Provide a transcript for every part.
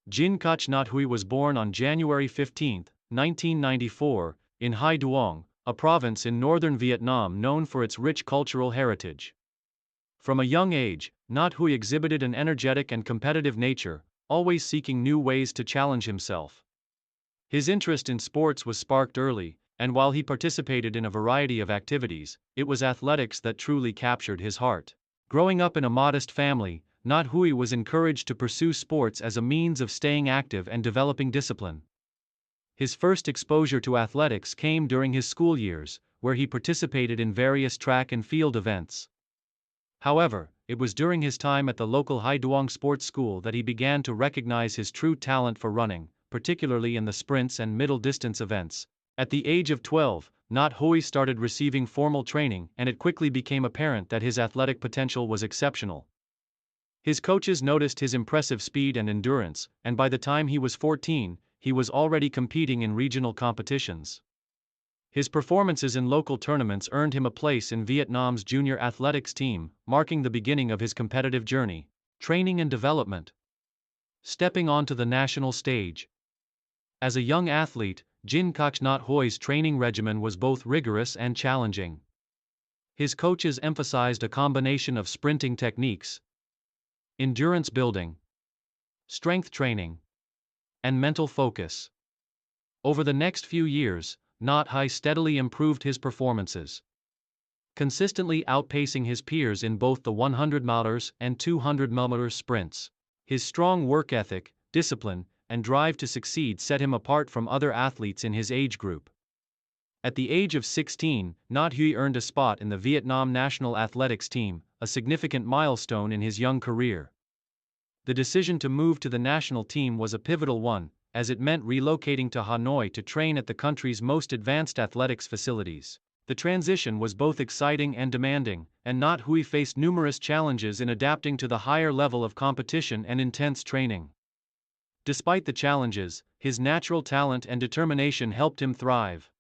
Jin Kach Nhat Hui was born on January 15, 1994, in Hai Duong, a province in northern Vietnam known for its rich cultural heritage. From a young age, Nhat Hui exhibited an energetic and competitive nature, always seeking new ways to challenge himself. His interest in sports was sparked early, and while he participated in a variety of activities, it was athletics that truly captured his heart. Growing up in a modest family, Nhat Hui was encouraged to pursue sports as a means of staying active and developing discipline. His first exposure to athletics came during his school years, where he participated in various track and field events. However, it was during his time at the local Hai Duong Sports School that he began to recognize his true talent for running, particularly in the sprints and middle distance events. At the age of 12, Nhat Hui started receiving formal training, and it quickly became apparent that his athletic potential was exceptional. His coaches noticed his impressive speed and endurance, and by the time he was 14, he was already competing in regional competitions. His performances in local tournaments earned him a place in Vietnam's junior athletics team, marking the beginning of his competitive journey, training and development. Stepping onto the national stage. As a young athlete, Jin Kach Nhat Hui's training regimen was both rigorous and challenging. His coaches emphasized a combination of sprinting techniques, endurance building, strength training, and mental focus. Over the next few years, Nhat Hui steadily improved his performances, consistently outpacing his peers in both the 100 meters and 200 meters sprints. His strong work ethic, discipline, and drive to succeed set him apart from other athletes in his age group. At the age of 16, Nhat Hui earned a spot in the Vietnam national athletics team, a significant milestone in his young career. The decision to move to the national team was a pivotal one, as it meant relocating to Hanoi to train at the country's most advanced athletics facilities. The transition was both exciting and demanding, and Nhat Hui faced numerous challenges in adapting to the higher level of competition and intense training. Despite the challenges, his natural talent and determination helped him thrive.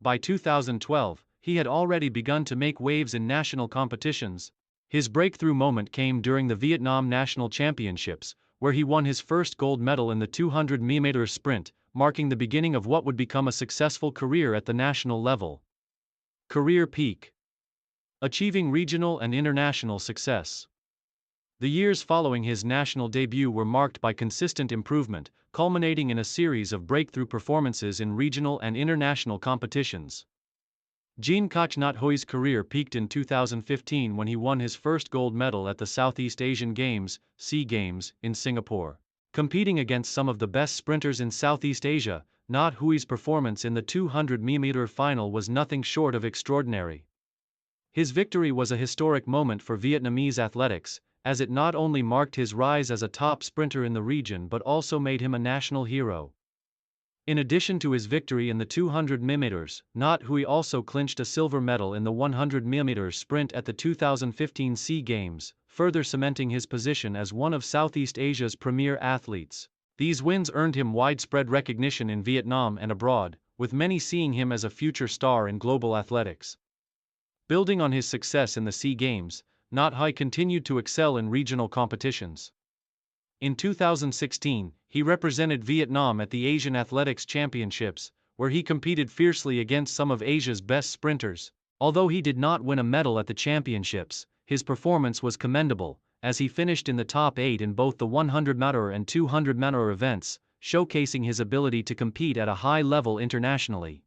By 2012, he had already begun to make waves in national competitions. His breakthrough moment came during the Vietnam National Championships, where he won his first gold medal in the 200-meter sprint, marking the beginning of what would become a successful career at the national level. Career peak. Achieving regional and international success. The years following his national debut were marked by consistent improvement, culminating in a series of breakthrough performances in regional and international competitions. Jin Kach Nhat Hui's career peaked in 2015 when he won his first gold medal at the Southeast Asian Games, SEA Games, in Singapore. Competing against some of the best sprinters in Southeast Asia, Nhat Hui's performance in the 200-meter final was nothing short of extraordinary. His victory was a historic moment for Vietnamese athletics, as it not only marked his rise as a top sprinter in the region but also made him a national hero. In addition to his victory in the 200 meters, Nhat Hui also clinched a silver medal in the 100 meters sprint at the 2015 SEA Games, further cementing his position as one of Southeast Asia's premier athletes. These wins earned him widespread recognition in Vietnam and abroad, with many seeing him as a future star in global athletics. Building on his success in the SEA Games, Nhat Hui continued to excel in regional competitions. In 2016, he represented Vietnam at the Asian Athletics Championships, where he competed fiercely against some of Asia's best sprinters. Although he did not win a medal at the championships, his performance was commendable, as he finished in the top 8 in both the 100-meter and 200-meter events, showcasing his ability to compete at a high level internationally.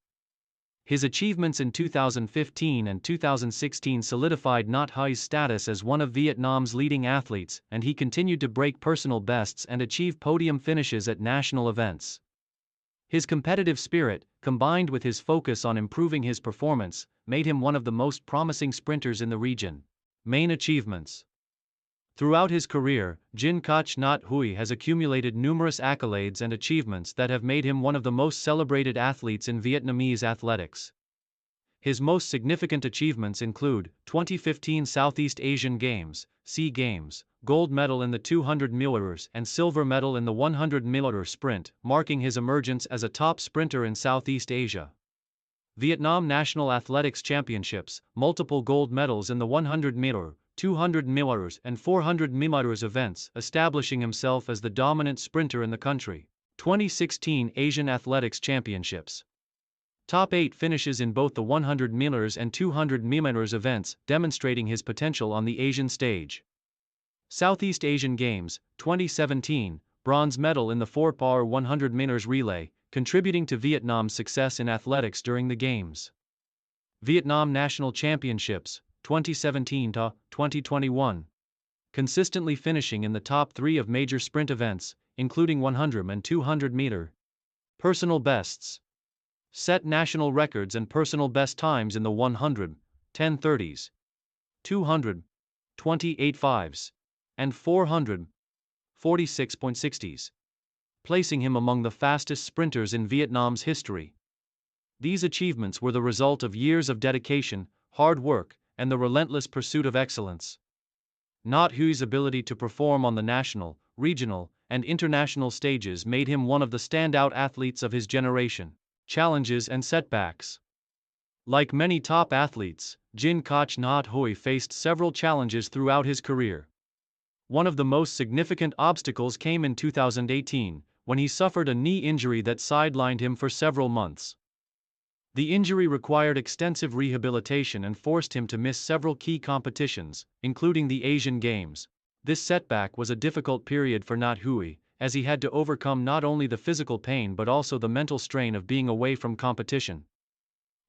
His achievements in 2015 and 2016 solidified Nhat Hui's status as one of Vietnam's leading athletes, and he continued to break personal bests and achieve podium finishes at national events. His competitive spirit, combined with his focus on improving his performance, made him one of the most promising sprinters in the region. Main achievements. Throughout his career, Jin Kach Nhat Hui has accumulated numerous accolades and achievements that have made him one of the most celebrated athletes in Vietnamese athletics. His most significant achievements include 2015 Southeast Asian Games, SEA Games, gold medal in the 200 meters and silver medal in the 100 meter sprint, marking his emergence as a top sprinter in Southeast Asia. Vietnam National Athletics Championships, multiple gold medals in the 100 meter, 200 meters and 400 meters events, establishing himself as the dominant sprinter in the country. 2016 Asian Athletics Championships. Top 8 finishes in both the 100 meters and 200 meters events, demonstrating his potential on the Asian stage. Southeast Asian Games, 2017, bronze medal in the 4x 100 meters relay, contributing to Vietnam's success in athletics during the Games. Vietnam National Championships, 2017 to 2021. Consistently finishing in the top 3 of major sprint events, including 100 and 200 meter. Personal bests. Set national records and personal best times in the 100, 10:30s, 200, 28:5s, and 400, 46.60s, placing him among the fastest sprinters in Vietnam's history. These achievements were the result of years of dedication, hard work, and the relentless pursuit of excellence. Not Hui's ability to perform on the national, regional, and international stages made him one of the standout athletes of his generation. Challenges and setbacks. Like many top athletes, Đinh Khắc Not Huy faced several challenges throughout his career. One of the most significant obstacles came in 2018, when he suffered a knee injury that sidelined him for several months. The injury required extensive rehabilitation and forced him to miss several key competitions, including the Asian Games. This setback was a difficult period for Not Huy, as he had to overcome not only the physical pain but also the mental strain of being away from competition.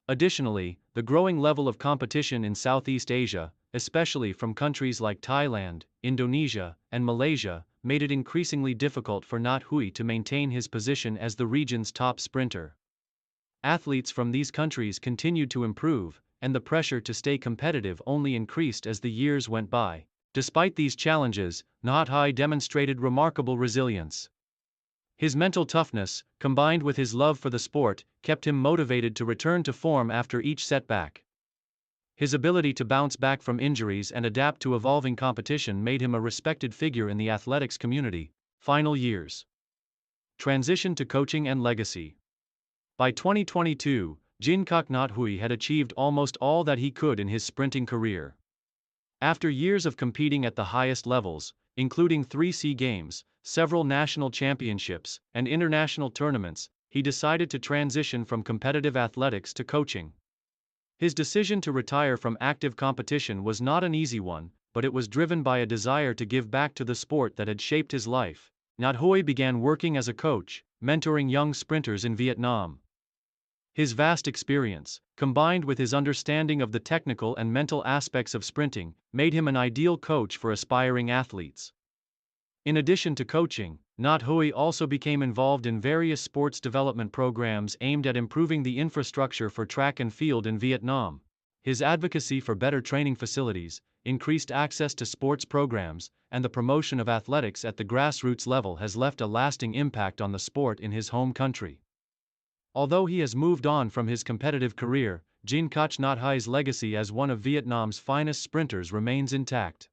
Additionally, the growing level of competition in Southeast Asia, especially from countries like Thailand, Indonesia, and Malaysia, made it increasingly difficult for Not Huy to maintain his position as the region's top sprinter. Athletes from these countries continued to improve, and the pressure to stay competitive only increased as the years went by. Despite these challenges, Not Huy demonstrated remarkable resilience. His mental toughness, combined with his love for the sport, kept him motivated to return to form after each setback. His ability to bounce back from injuries and adapt to evolving competition made him a respected figure in the athletics community. Final years. Transition to coaching and legacy. By 2022, Đinh Khắc Not Huy had achieved almost all that he could in his sprinting career. After years of competing at the highest levels, including 3 SEA Games, several national championships, and international tournaments, he decided to transition from competitive athletics to coaching. His decision to retire from active competition was not an easy one, but it was driven by a desire to give back to the sport that had shaped his life. Not Huy began working as a coach, mentoring young sprinters in Vietnam. His vast experience, combined with his understanding of the technical and mental aspects of sprinting, made him an ideal coach for aspiring athletes. In addition to coaching, Not Huy also became involved in various sports development programs aimed at improving the infrastructure for track and field in Vietnam. His advocacy for better training facilities, increased access to sports programs, and the promotion of athletics at the grassroots level has left a lasting impact on the sport in his home country. Although he has moved on from his competitive career, Đinh Khắc Not Huy's legacy as one of Vietnam's finest sprinters remains intact.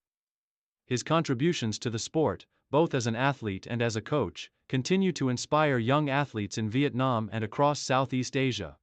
His contributions to the sport, both as an athlete and as a coach, continue to inspire young athletes in Vietnam and across Southeast Asia.